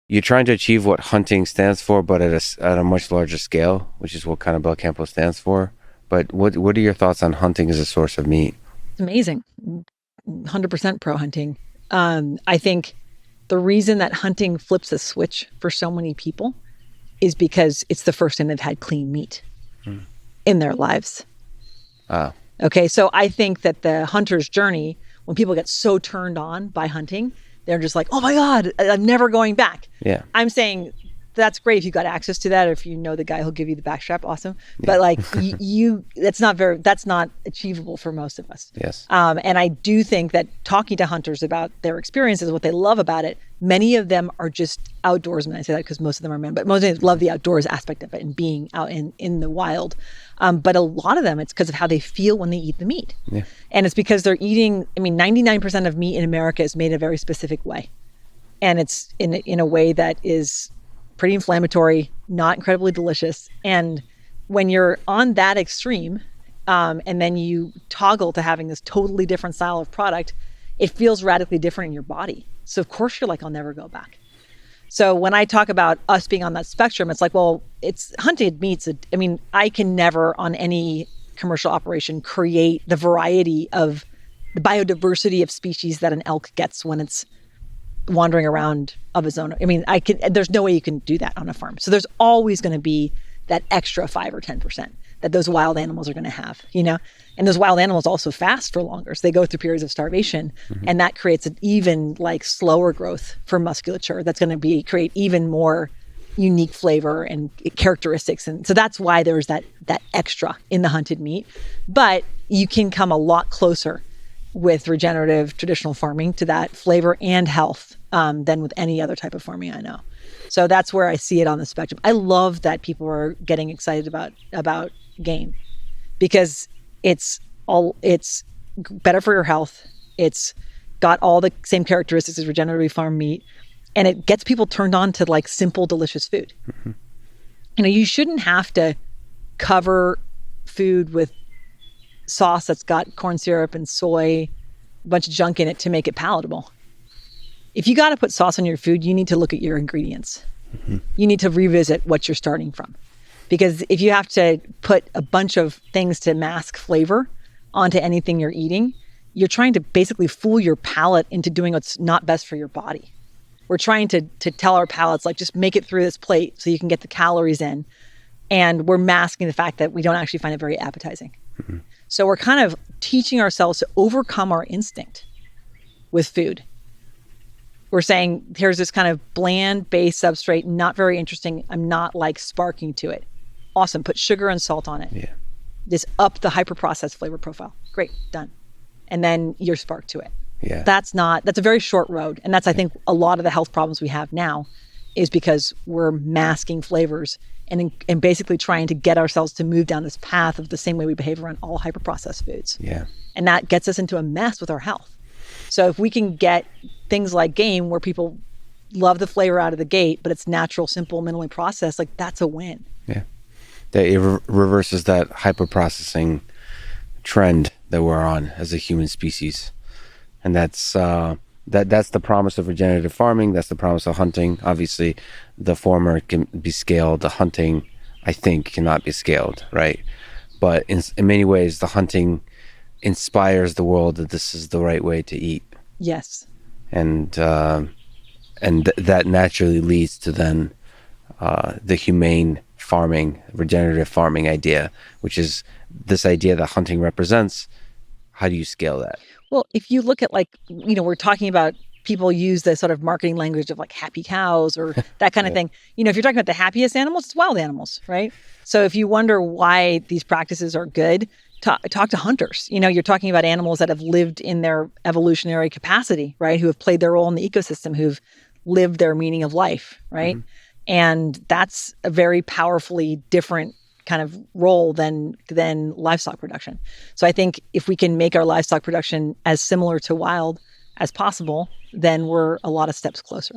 you're trying to achieve what hunting stands for, but at a much larger scale, which is what kind of Belcampo stands for. But what are your thoughts on hunting as a source of meat? It's amazing. 100% pro hunting. I think the reason that hunting flips a switch for so many people is because it's the first time they've had clean meat in their lives. Ah, Okay, so I think that the hunter's journey, when people get so turned on by hunting, they're just like, oh my God, I'm never going back. yeah, I'm saying that's great if you got access to that, or if you know the guy who'll give you the backstrap, awesome. yeah. But like that's not achievable for most of us. Yes. And I do think that talking to hunters about their experiences, what they love about it, many of them are just outdoorsmen. I say that because most of them are men, but most of them love the outdoors aspect of it and being out in the wild. But a lot of them, it's because of how they feel when they eat the meat. Yeah. And it's because they're eating, 99% of meat in America is made a very specific way. And it's in a way that is pretty inflammatory, not incredibly delicious. And when you're on that extreme, and then you toggle to having this totally different style of product, it feels radically different in your body. So of course you're like, I'll never go back. So when I talk about us being on that spectrum, it's like, well, it's hunted meats. I can never on any commercial operation create the variety of the biodiversity of species that an elk gets when it's wandering around of his own. There's no way you can do that on a farm. So there's always going to be that extra 5 or 10% that those wild animals are going to have, and those wild animals also fast for longer. So they go through periods of starvation, and that creates an even slower growth for musculature. That's going to create even more unique flavor and characteristics. And so that's why there's that extra in the hunted meat, but you can come a lot closer with regenerative traditional farming to that flavor and health than with any other type of farming I know. So that's where I see it on the spectrum. I love that people are getting excited about game because it's better for your health. It's got all the same characteristics as regeneratively farmed meat, and it gets people turned on to simple, delicious food. Mm-hmm. You shouldn't have to cover food with sauce that's got corn syrup and soy, a bunch of junk in it to make it palatable. If you got to put sauce on your food, you need to look at your ingredients. Mm-hmm. You need to revisit what you're starting from. Because if you have to put a bunch of things to mask flavor onto anything you're eating, you're trying to basically fool your palate into doing what's not best for your body. We're trying to tell our palates, just make it through this plate so you can get the calories in. And we're masking the fact that we don't actually find it very appetizing. Mm-hmm. So we're kind of teaching ourselves to overcome our instinct with food. We're saying, here's this kind of bland base substrate, not very interesting. I'm not sparking to it. Awesome. Put sugar and salt on it. Yeah. Just up the hyper-processed flavor profile. Great. Done. And then you're spark to it. Yeah. That's a very short road. And that's, I think, a lot of the health problems we have now is because we're masking flavors and basically trying to get ourselves to move down this path of the same way we behave around all hyper-processed foods. Yeah. And that gets us into a mess with our health. So if we can get things like game where people love the flavor out of the gate, but it's natural, simple, minimally processed, that's a win. Yeah. That it reverses that hyper-processing trend that we're on as a human species. And that's the promise of regenerative farming. That's the promise of hunting. Obviously, the former can be scaled. The hunting, I think, cannot be scaled, right? But in many ways, the hunting inspires the world that this is the right way to eat. Yes. And that naturally leads to then the humane farming, regenerative farming idea, which is this idea that hunting represents. How do you scale that? Well, if you look at we're talking about people use the sort of marketing language of happy cows or that kind of thing. If you're talking about the happiest animals, it's wild animals, right? So if you wonder why these practices are good, talk to hunters. You're talking about animals that have lived in their evolutionary capacity, right? Who have played their role in the ecosystem, who've lived their meaning of life, right? Mm-hmm. And that's a very powerfully different kind of role than livestock production. So I think if we can make our livestock production as similar to wild as possible, then we're a lot of steps closer.